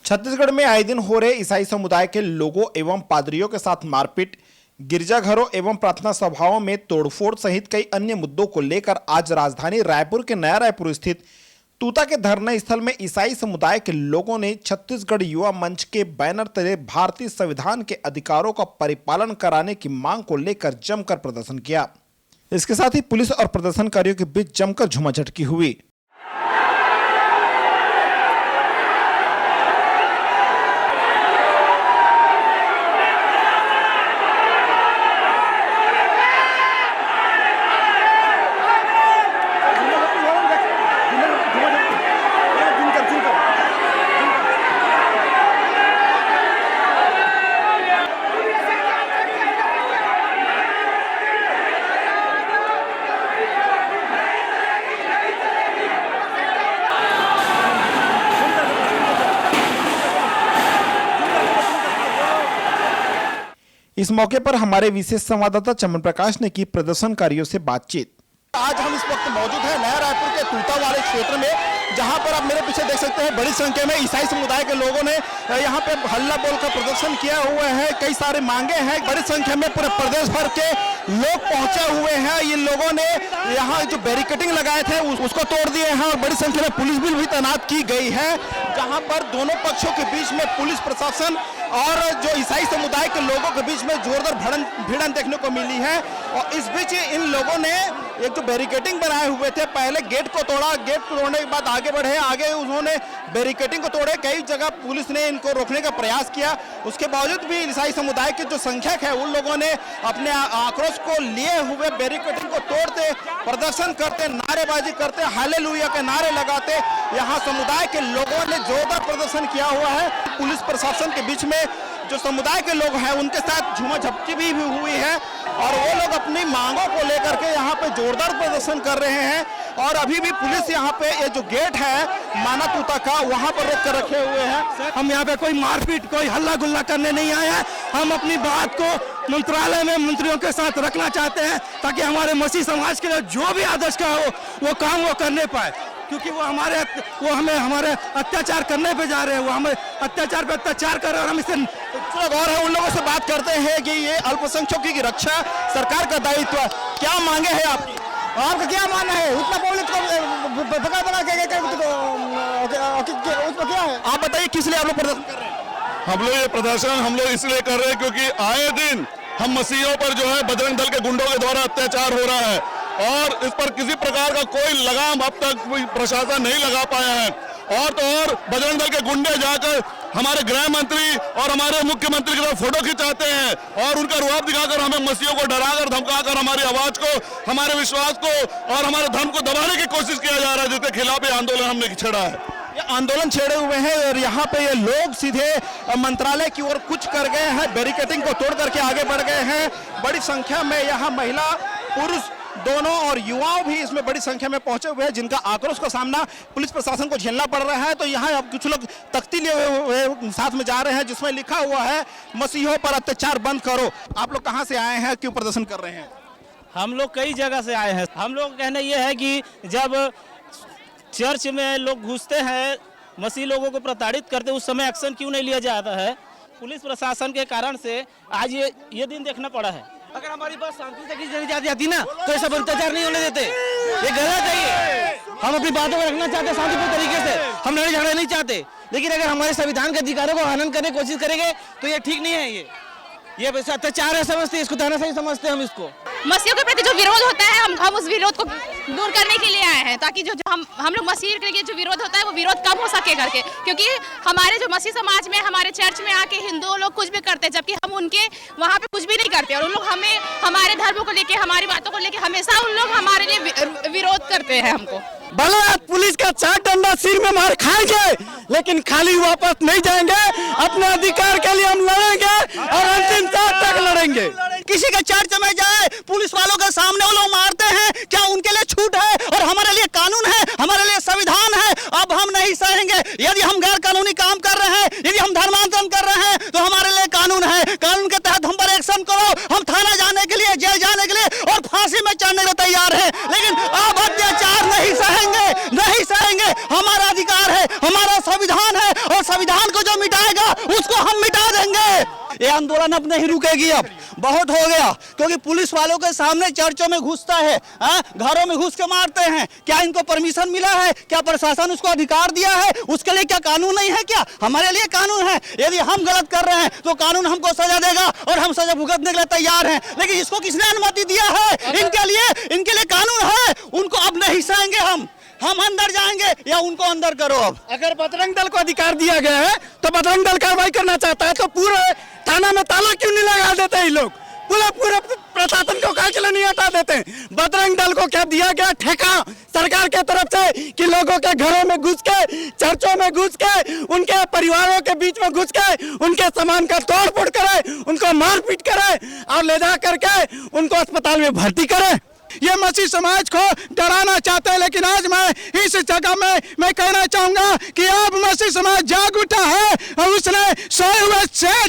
छत्तीसगढ़ में आए दिन हो रहे ईसाई समुदाय के लोगों एवं पादरियों के साथ मारपीट, गिरजाघरों एवं प्रार्थना सभाओं में तोड़फोड़ सहित कई अन्य मुद्दों को लेकर आज राजधानी रायपुर के नया रायपुर स्थित तूता के धरना स्थल में ईसाई समुदाय के लोगों ने छत्तीसगढ़ युवा मंच के बैनर तले भारतीय संविधान के अधिकारों का परिपालन कराने की मांग को लेकर जमकर प्रदर्शन किया। इसके साथ ही पुलिस और प्रदर्शनकारियों के बीच जमकर झुमाझटकी हुई। इस मौके पर हमारे विशेष संवाददाता चमन प्रकाश ने की प्रदर्शनकारियों से बातचीत। आज हम इस वक्त मौजूद हैं नया रायपुर के तूता वाले क्षेत्र में, जहां पर आप मेरे पीछे देख सकते हैं बड़ी संख्या में ईसाई समुदाय के लोगों ने यहां पे हल्ला बोलकर प्रदर्शन किया हुआ है। कई सारे मांगे हैं, बड़ी संख्या में पूरे प्रदेश भर के लोग पहुंचे हुए हैं। ये लोगों ने यहाँ जो बैरिकेडिंग लगाए थे उसको तोड़ दिए हैं और बड़ी संख्या में पुलिस भी तैनात की गई है, जहां पर दोनों पक्षों के बीच में पुलिस प्रशासन और जो ईसाई समुदाय के लोगों के बीच में जोरदार भिड़न देखने को मिली है। और इस बीच इन लोगों ने एक जो बैरिकेडिंग बनाए हुए थे, पहले गेट को तोड़ा, गेट तोड़ने के बाद आगे बढ़े, आगे उन्होंने बैरिकेडिंग को तोड़े। कई जगह पुलिस ने इनको रोकने का प्रयास किया, उसके बावजूद भी ईसाई समुदाय के जो संख्यक है उन लोगों ने अपने आक्रोश को लिए हुए बैरिकेडिंग को तोड़ते, प्रदर्शन करते, नारेबाजी करते, हालेलुया के नारे लगाते यहाँ समुदाय के लोगों ने जोरदार प्रदर्शन किया हुआ है। पुलिस प्रशासन के बीच में जो समुदाय के लोग हैं उनके साथ झूमाझटकी भी हुई है और वो लोग अपनी मांगों को लेकर के यहाँ पे जोरदार प्रदर्शन कर रहे हैं। और अभी भी पुलिस यहाँ पे ये जो गेट है माना तूता का, वहाँ पर रोक कर रखे हुए हैं। हम यहाँ पे कोई मारपीट, कोई हल्ला गुल्ला करने नहीं आए हैं। हम अपनी बात को मंत्रालय में मंत्रियों के साथ रखना चाहते हैं ताकि हमारे मसीह समाज के लिए जो भी आदर्श का हो वो काम वो करने पाए, क्योंकि वो हमारे अत्याचार करने पे जा रहे हैं। वो हमें अत्याचार पे अत्याचार कर रहे हैं और हम इससे और है। उन लोगों से बात करते हैं कि ये अल्पसंख्यकों की रक्षा सरकार का दायित्व, क्या मांगे हैं आपकी? आपका क्या मानना है? उतना पब्लिक को भगा उसको क्या है? आप बताइए किस लिए आप लोग प्रदर्शन कर रहे हैं? ये प्रदर्शन हम लोग इसलिए कर रहे हैं क्योंकि आए दिन हम मसीहों पर जो है बजरंग दल के गुंडों के द्वारा अत्याचार हो रहा है और इस पर किसी प्रकार का कोई लगाम अब तक प्रशासन नहीं लगा पाया है। और तो और बजरंग दल के गुंडे जाकर हमारे गृह मंत्री और हमारे मुख्यमंत्री के साथ फोटो खिंचाते हैं और उनका रुआब दिखाकर हमें मसीहों को डराकर धमकाकर हमारी आवाज को, हमारे विश्वास को और हमारे धर्म को दबाने की कोशिश किया जा रहा है, जिसके खिलाफ ये आंदोलन हमने छेड़ा है। ये आंदोलन छेड़े हुए हैं और यहाँ पे ये लोग सीधे मंत्रालय की ओर कुछ कर गए हैं, बैरिकेडिंग को तोड़ करके आगे बढ़ गए हैं। बड़ी संख्या में यहाँ महिला पुरुष दोनों और युवाओं भी इसमें बड़ी संख्या में पहुंचे हुए हैं, जिनका आक्रोश का सामना पुलिस प्रशासन को झेलना पड़ रहा है। तो यहाँ अब कुछ लोग तख्ती लिए हुए साथ में जा रहे हैं जिसमें लिखा हुआ है मसीहों पर अत्याचार बंद करो। आप लोग कहाँ से आए हैं, क्यों प्रदर्शन कर रहे हैं? हम लोग कई जगह से आए हैं। हम लोग कहना ये है कि जब चर्च में लोग घुसते हैं, मसीह लोगों को प्रताड़ित करते, उस समय एक्शन क्यों नहीं लिया जाता है? पुलिस प्रशासन के कारण से आज ये दिन देखना पड़ा है। अगर हमारी बात शांति से की जाती ना तो ये सब अत्याचार नहीं होने देते। ये गलत है। ये हम अपनी बातों को रखना चाहते हैं शांतिपूर्ण तरीके से, हम लड़ाई झगड़ा नहीं चाहते। लेकिन अगर हमारे संविधान के अधिकारों को हनन करने की कोशिश करेंगे तो ये ठीक नहीं है। ये अत्याचार है, समझते इसको, दाना सही समझते हम इसको। मसीहों के प्रति जो विरोध होता है हम उस विरोध को दूर करने के लिए आए हैं, ताकि जो हम लोग मसीह के लिए जो विरोध होता है वो विरोध कम हो सके करके। क्योंकि हमारे जो मसीह समाज में, हमारे चर्च में आके हिंदू लोग कुछ भी करते हैं, जबकि हम उनके वहाँ पे कुछ भी नहीं करते। और उन लोग हमें हमारे धर्म को लेके, हमारी बातों को लेके हमेशा उन लोग हमारे लिए विरोध करते हैं। हमको भले पुलिस का 4 डंडा सिर में मार खाएंगे लेकिन खाली वापस नहीं जाएंगे। अपने अधिकार के लिए हम लड़ेंगे और अंतिम तक लड़ेंगे। किसी के चर्च में जाए, पुलिस वालों के सामने वो लोग मारते हैं, क्या उनके लिए छूट है? और हमारे लिए कानून है, हमारे लिए संविधान है। अब हम नहीं सहेंगे। यदि हम गैर कानूनी काम कर रहे हैं, यदि हम धर्मांतरण कर रहे हैं तो हमारे लिए कानून है। कानून के तहत हम पर एक्शन करो। हम थाना जाने के लिए, जेल जाने के लिए और फांसी में चढ़ने को तैयार है, लेकिन अब अत्याचार नहीं सहेंगे, नहीं सहेंगे। हमारा अधिकार है, हमारा संविधान है और संविधान संविधान को जो मिटाएगा उसको हम मिटा देंगे। ये आंदोलन अब नहीं रुकेगी, अब बहुत हो गया, क्योंकि पुलिस वालों के सामने चर्चों में घुसता है, घरों में घुस के मारते हैं। क्या इनको परमिशन मिला है? क्या प्रशासन उसको अधिकार दिया है? उसके लिए क्या कानून नहीं है? क्या हमारे लिए कानून है? यदि हम गलत कर रहे हैं तो कानून हमको सजा देगा और हम सजा भुगतने के लिए तैयार हैं। लेकिन इसको किसने अनुमति दिया है? इनके लिए कानून है, उनको अब नहीं सहेंगे हम अंदर जाएंगे या उनको अंदर करो। अब अगर बजरंग दल को अधिकार दिया गया है तो बजरंग दल कार्रवाई करना चाहता है, तो पूरे थाना में ताला क्यों नहीं लगा देते ये लोग? पूरे प्रशासन को काहे के लिए नहीं हटा देते? बजरंग दल को क्या दिया गया ठेका सरकार के तरफ से कि लोगों के घरों में घुस के, चर्चों में घुस के, उनके परिवारों के बीच में घुस के उनके सामान का तोड़ फोड़ करे, उनको मारपीट करे और ले जा करके उनको अस्पताल में भर्ती करे। ये मसीह समाज को डराना चाहते हैं, लेकिन आज मैं इस जगह में मैं कहना चाहूंगा कि अब मसीह समाज जाग उठा है और उसने सोए हुए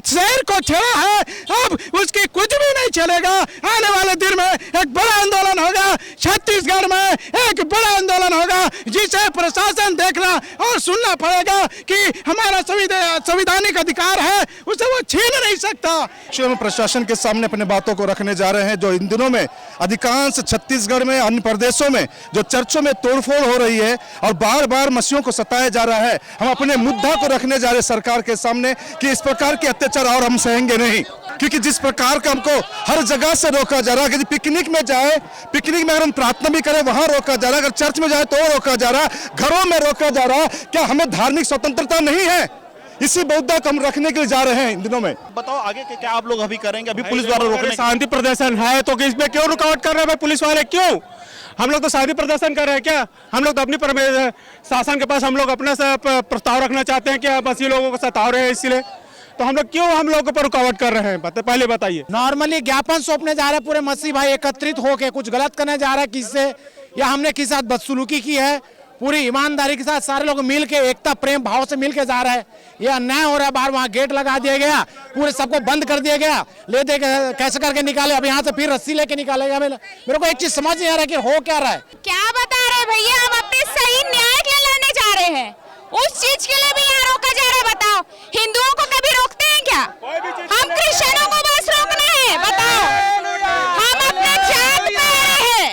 शेर को छेड़ा है। अब उसकी कुछ भी नहीं चलेगा। आने वाले दिन में एक बड़ा आंदोलन होगा, छत्तीसगढ़ में एक बड़ा आंदोलन होगा, जिसे प्रशासन देखना और सुनना पड़ेगा कि हमारा संवैधानिक अधिकार है, उसे वो छीन नहीं सकता। प्रशासन के सामने अपने बातों को रखने जा रहे हैं। जो इन दिनों में अधिकांश छत्तीसगढ़ में, अन्य प्रदेशों में जो चर्चों में तोड़फोड़ हो रही है और बार बार मसीहों को सताया जा रहा है, हम अपने मुद्दा को रखने जा रहे हैं सरकार के सामने कि इस प्रकार के अत्याचार और हम सहेंगे नहीं। क्योंकि जिस प्रकार का हमको हर जगह से रोका जा रहा है, यदि पिकनिक में जाए, पिकनिक में अगर हम प्रार्थना भी करें वहां रोका जा रहा है, अगर चर्च में जाए तो रोका जा रहा है, घरों में रोका जा रहा है। क्या हमें धार्मिक स्वतंत्रता नहीं है? इसी मुद्दा को हम रखने के लिए जा रहे हैं इन दिनों में। बताओ आगे के क्या आप लोग अभी करेंगे? अभी पुलिस द्वारा रोकने, शांति प्रदर्शन है तो इसमें क्यों रुकावट कर रहे हैं पुलिस वाले? क्यों? हम लोग तो शांति प्रदर्शन कर रहे हैं। क्या हम लोग तो अपनी शासन के पास हम लोग अपना प्रस्ताव रखना चाहते हैं कि बस ये लोगों को सता रहे हैं, इसलिए तो हम लोग क्यों हम लोगों पर रुकावट कर रहे हैं? पहले बताइए। नॉर्मली ज्ञापन सौंपने जा रहे हैं पूरे मसीह भाई एकत्रित होके, कुछ गलत करने जा रहा है किससे, या हमने किस साथ बदसलूकी की है, पूरी ईमानदारी के साथ सारे लोग मिल के एकता प्रेम भाव से मिल के जा रहे हैं। ये अन्याय हो रहा है। बाहर वहाँ गेट लगा दिया गया, पूरे सबको बंद कर दिया गया, ले दे कैसे करके निकाले, अब यहाँ से फिर रस्सी लेके निकालेगा। मेरे को एक चीज समझ नहीं आ रहा है कि हो क्या रहा है। क्या बता रहे भैया? हम अपने सही न्याय के लिए लड़ने जा रहे हैं, उस चीज के लिए भी यहाँ रोका जा रहा है। बताओ, हिंदुओं को कभी रोकते हैं क्या? हम क्रिश्चियनों को बस रोकना है। बताओ, हम अपने जात पे हैं,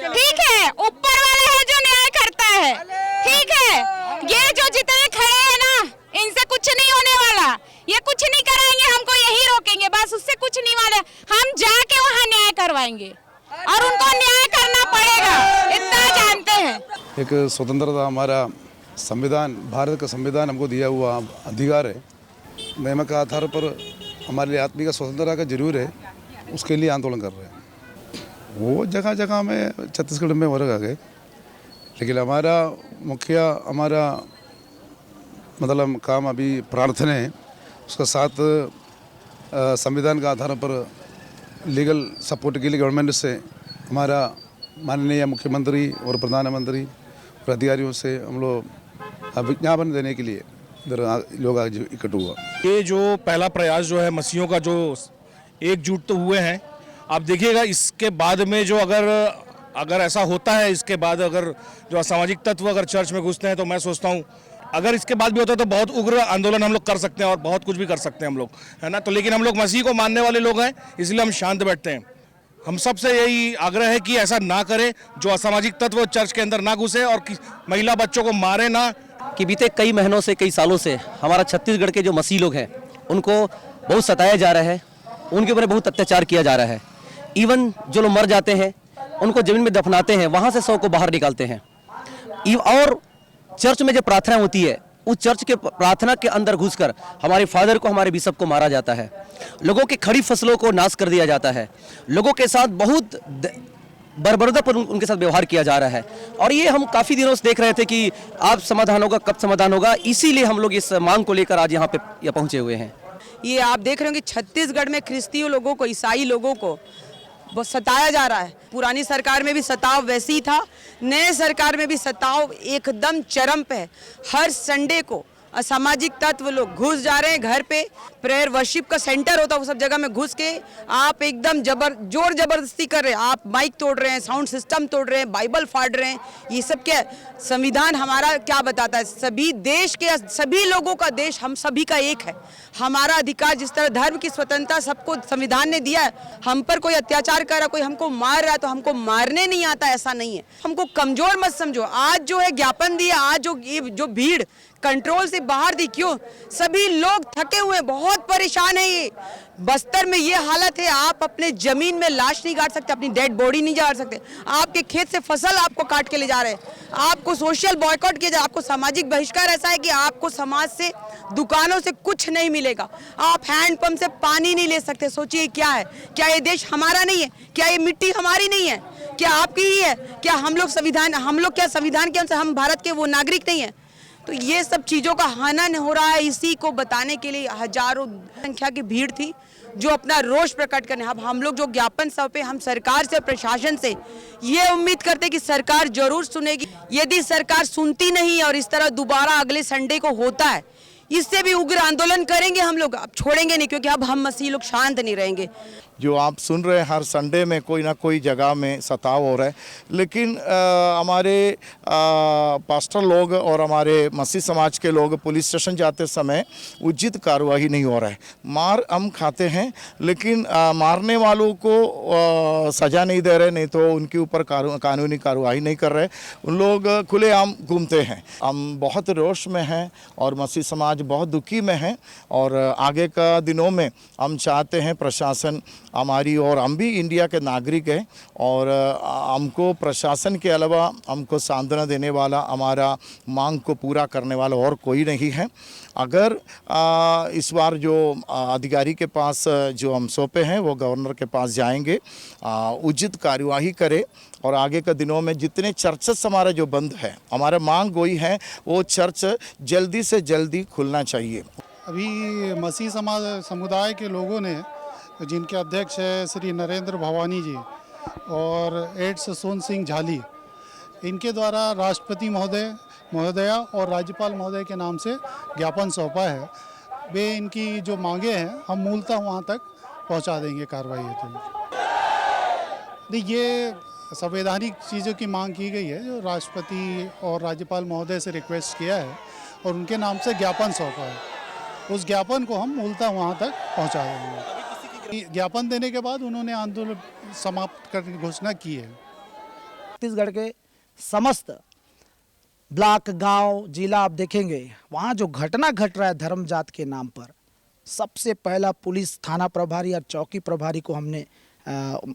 ठीक है? ऊपर वाला है जो न्याय करता है, ठीक है? ये जो जितने खड़े हैं ना, इनसे कुछ नहीं होने वाला, ये कुछ नहीं कराएंगे, हमको यही रोकेंगे, बस उससे कुछ नहीं वाले। हम जाके वहाँ न्याय करवाएंगे और उनको न्याय करना पड़ेगा, इतना जानते हैं। एक स्वतंत्रता, हमारा संविधान, भारत का संविधान हमको दिया हुआ अधिकार है, नियम के आधार पर हमारे लिए आत्मिक स्वतंत्रता का जरूर है, उसके लिए आंदोलन कर रहे हैं। वो जगह जगह में छत्तीसगढ़ में वर्ग आ गए, लेकिन हमारा मुखिया, हमारा मतलब काम अभी प्रार्थना है, उसका साथ संविधान के आधार पर लीगल सपोर्ट के लिए गवर्नमेंट से हमारा माननीय मुख्यमंत्री और प्रधानमंत्री और अधिकारियों से हम लोग विज्ञापन देने के लिए इधर लोग आज इकट्ठा हुआ। ये जो पहला प्रयास जो है मसीहों का, जो एकजुट तो हुए हैं, आप देखिएगा इसके बाद में जो अगर ऐसा होता है, इसके बाद अगर जो असामाजिक तत्व अगर चर्च में घुसते हैं, तो मैं सोचता हूँ अगर इसके बाद भी होता है तो बहुत उग्र आंदोलन हम लोग कर सकते हैं और बहुत कुछ भी कर सकते हैं हम लोग, है ना। तो लेकिन हम लोग मसीह को मानने वाले लोग हैं, इसलिए हम शांत बैठते हैं। हम सबसे यही आग्रह है कि ऐसा ना करें, जो असामाजिक तत्व चर्च के अंदर ना घुसे और महिला बच्चों को मारे ना। कि बीते कई महीनों से, कई सालों से हमारा छत्तीसगढ़ के जो मसीह लोग हैं उनको बहुत सताया जा रहा है, उनके ऊपर बहुत अत्याचार किया जा रहा है। इवन जो लोग मर जाते हैं उनको जमीन में दफनाते हैं, वहाँ से शव को बाहर निकालते हैं। और चर्च में जो प्रार्थना होती है, उस चर्च के प्रार्थना के अंदर घुसकर हमारे फादर को, हमारे बिशप को मारा जाता है, लोगों की खड़ी फसलों को नाश कर दिया जाता है, लोगों के साथ बहुत बर्बरतापूर्ण उनके साथ व्यवहार किया जा रहा है। और ये हम काफ़ी दिनों से देख रहे थे कि आप समाधान होगा, कब समाधान होगा, इसीलिए हम लोग इस मांग को लेकर आज यहाँ पे पहुँचे हुए हैं। ये आप देख रहे हो कि छत्तीसगढ़ में ख्रिस्तियों लोगों को, ईसाई लोगों को बहुत सताया जा रहा है। पुरानी सरकार में भी सताव वैसे ही था, नए सरकार में भी सताव एकदम चरम पे है। हर संडे को असामाजिक तत्व लोग घुस जा रहे हैं घर पे। प्रेयर वर्शिप का सेंटर होता है वो सब जगह में घुस के आप एकदम जोर जबरदस्ती कर रहे हैं। आप माइक तोड़ रहे हैं, साउंड सिस्टम तोड़ रहे हैं, बाइबल फाड़ रहे हैं। ये सब क्या है? संविधान हमारा क्या बताता है? सभी देश के सभी लोगों का देश हम सभी का एक है। हमारा अधिकार, जिस तरह धर्म की स्वतंत्रता सबको संविधान ने दिया है। हम पर कोई अत्याचार कर रहा, कोई हमको मार रहा है तो हमको मारने नहीं आता, ऐसा नहीं है। हमको कमजोर मत समझो। आज जो है ज्ञापन दिया, आज जो भीड़ कंट्रोल से बाहर थी, क्यों? सभी लोग थके हुए, बहुत परेशान है। ये बस्तर में ये हालत है, आप अपने जमीन में लाश नहीं गाड़ सकते, अपनी डेड बॉडी नहीं गाड़ सकते। आपके खेत से फसल आपको काट के ले जा रहे हैं, आपको सोशल बॉयकॉट किया जा रहा है, आपको सामाजिक बहिष्कार ऐसा है कि आपको समाज से, दुकानों से कुछ नहीं मिलेगा। आप हैंडपंप से पानी नहीं ले सकते। सोचिए क्या है? क्या ये देश हमारा नहीं है? क्या ये मिट्टी हमारी नहीं है? क्या आपकी ही है? क्या हम लोग क्या संविधान के अनुसार हम भारत के वो नागरिक नहीं है? तो ये सब चीज़ों का हनन हो रहा है। इसी को बताने के लिए हजारों संख्या की भीड़ थी जो अपना रोष प्रकट करने। अब हम लोग जो ज्ञापन सौंपे, हम सरकार से, प्रशासन से ये उम्मीद करते कि सरकार जरूर सुनेगी। यदि सरकार सुनती नहीं और इस तरह दोबारा अगले संडे को होता है, इससे भी उग्र आंदोलन करेंगे हम लोग। अब छोड़ेंगे नहीं, क्योंकि अब हम मसीह लोग शांत नहीं रहेंगे। जो आप सुन रहे हैं, हर संडे में कोई ना कोई जगह में सताव हो रहा है, लेकिन हमारे पास्टर लोग और हमारे मसीह समाज के लोग पुलिस स्टेशन जाते समय उचित कार्रवाई नहीं हो रहा है। मार हम खाते हैं, लेकिन मारने वालों को सज़ा नहीं दे रहे, नहीं तो उनके ऊपर कानूनी कार्रवाई नहीं कर रहे। उन लोग खुलेआम घूमते हैं। हम बहुत रोष में हैं और मसीह समाज बहुत दुखी में है। और आगे का दिनों में हम चाहते हैं प्रशासन हमारी, और हम भी इंडिया के नागरिक हैं, और हमको प्रशासन के अलावा हमको सांत्वना देने वाला, हमारा मांग को पूरा करने वाला और कोई नहीं है। अगर इस बार जो अधिकारी के पास जो हम सौंपे हैं वो गवर्नर के पास जाएंगे, उचित कार्यवाही करे, और आगे के दिनों में जितने चर्चेस हमारे जो बंद है, हमारा मांग वही है, वो चर्च जल्दी से जल्दी खुलना चाहिए। अभी मसीह समुदाय के लोगों ने, जिनके अध्यक्ष है श्री नरेंद्र भवानी जी और एड्स सोन सिंह झाली, इनके द्वारा राष्ट्रपति महोदया और राज्यपाल महोदय के नाम से ज्ञापन सौंपा है। वे इनकी जो मांगे हैं हम मूलतः वहाँ तक पहुँचा देंगे कार्रवाई हेतु। ये संवैधानिक चीज़ों की मांग की गई है, जो राष्ट्रपति और राज्यपाल महोदय से रिक्वेस्ट किया है और उनके नाम से ज्ञापन सौंपा है। उस ज्ञापन को हम मूलतः वहाँ तक पहुँचा देंगे। ज्ञापन देने के बाद उन्होंने आंदोलन समाप्त करने की घोषणा की है। छत्तीसगढ़ के समस्त ब्लॉक, गांव, जिला आप देखेंगे, वहाँ जो घटना घट रहा है धर्म जात के नाम पर, सबसे पहला पुलिस थाना प्रभारी और चौकी प्रभारी को हमने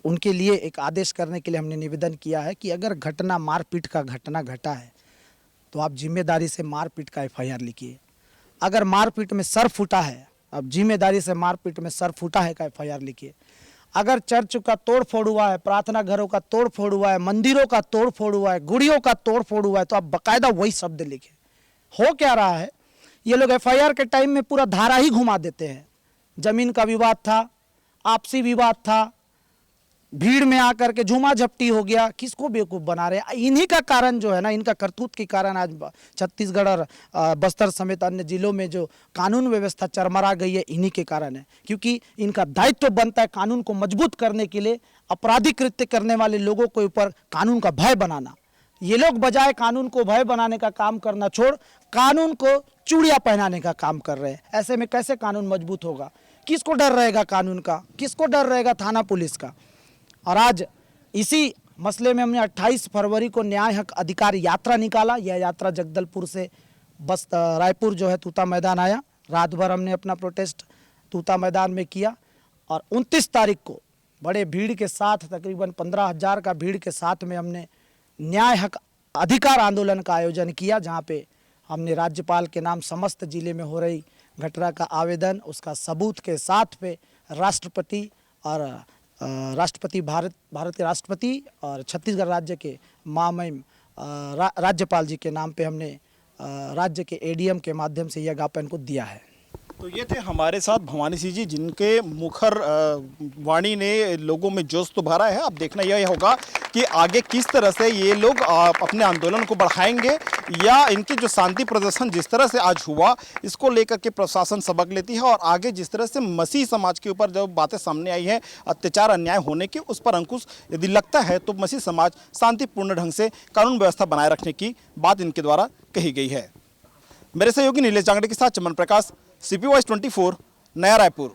उनके लिए एक आदेश करने के लिए हमने निवेदन किया है कि अगर घटना मारपीट का घटना घटा है तो आप जिम्मेदारी से मारपीट का FIR लिखिए। अगर मारपीट में सर फूटा है, अब जिम्मेदारी से मारपीट में सर फूटा है का FIR लिखिए। अगर चर्च का तोड़ फोड़ हुआ है, प्रार्थना घरों का तोड़ फोड़ हुआ है, मंदिरों का तोड़ फोड़ हुआ है, गुड़ियों का तोड़ फोड़ हुआ है, तो आप बकायदा वही शब्द लिखें। हो क्या रहा है, ये लोग FIR के टाइम में पूरा धारा ही घुमा देते हैं। जमीन का विवाद था, आपसी विवाद था, भीड़ में आकर के झूमा झपटी हो गया, किसको बेवकूफ़ बना रहे हैं? इन्हीं का कारण जो है ना, इनका करतूत के कारण आज छत्तीसगढ़ और बस्तर समेत अन्य जिलों में जो कानून व्यवस्था चरमरा गई है, इन्हीं के कारण है। क्योंकि इनका दायित्व बनता है कानून को मजबूत करने के लिए, अपराधी कृत्य करने वाले लोगों के ऊपर कानून का भय बनाना। ये लोग बजाय कानून को भय बनाने का काम करना छोड़ कानून को चूड़ियाँ पहनाने का काम कर रहे हैं। ऐसे में कैसे कानून मजबूत होगा? किसको डर रहेगा कानून का? किसको डर रहेगा थाना पुलिस का? और आज इसी मसले में हमने 28 फरवरी को न्याय हक अधिकार यात्रा निकाला। यह यात्रा जगदलपुर से बस रायपुर जो है तूता मैदान आया। रात भर हमने अपना प्रोटेस्ट तूता मैदान में किया और 29 तारीख को बड़े भीड़ के साथ, तकरीबन 15,000 का भीड़ के साथ में हमने न्याय हक अधिकार आंदोलन का आयोजन किया, जहाँ पे हमने राज्यपाल के नाम समस्त जिले में हो रही घटना का आवेदन, उसका सबूत के साथ पे राष्ट्रपति और भारत के राष्ट्रपति और छत्तीसगढ़ राज्य के महामहिम राज्यपाल जी के नाम पे हमने राज्य के ADM के माध्यम से यह ज्ञापन को दिया है। तो ये थे हमारे साथ भवानी सिंह जी, जिनके मुखर वाणी ने लोगों में जोश तो भरा है। अब देखना यह होगा कि आगे किस तरह से ये लोग अपने आंदोलन को बढ़ाएंगे, या इनके जो शांति प्रदर्शन जिस तरह से आज हुआ इसको लेकर के प्रशासन सबक लेती है, और आगे जिस तरह से मसीह समाज के ऊपर जो बातें सामने आई हैं अत्याचार अन्याय होने के, उस पर अंकुश यदि लगता है तो मसीह समाज शांतिपूर्ण ढंग से कानून व्यवस्था बनाए रखने की बात इनके द्वारा कही गई है। मेरे सहयोगी नीलेश जांगड़े के साथ चमन प्रकाश, CP Voice 24, नया रायपुर।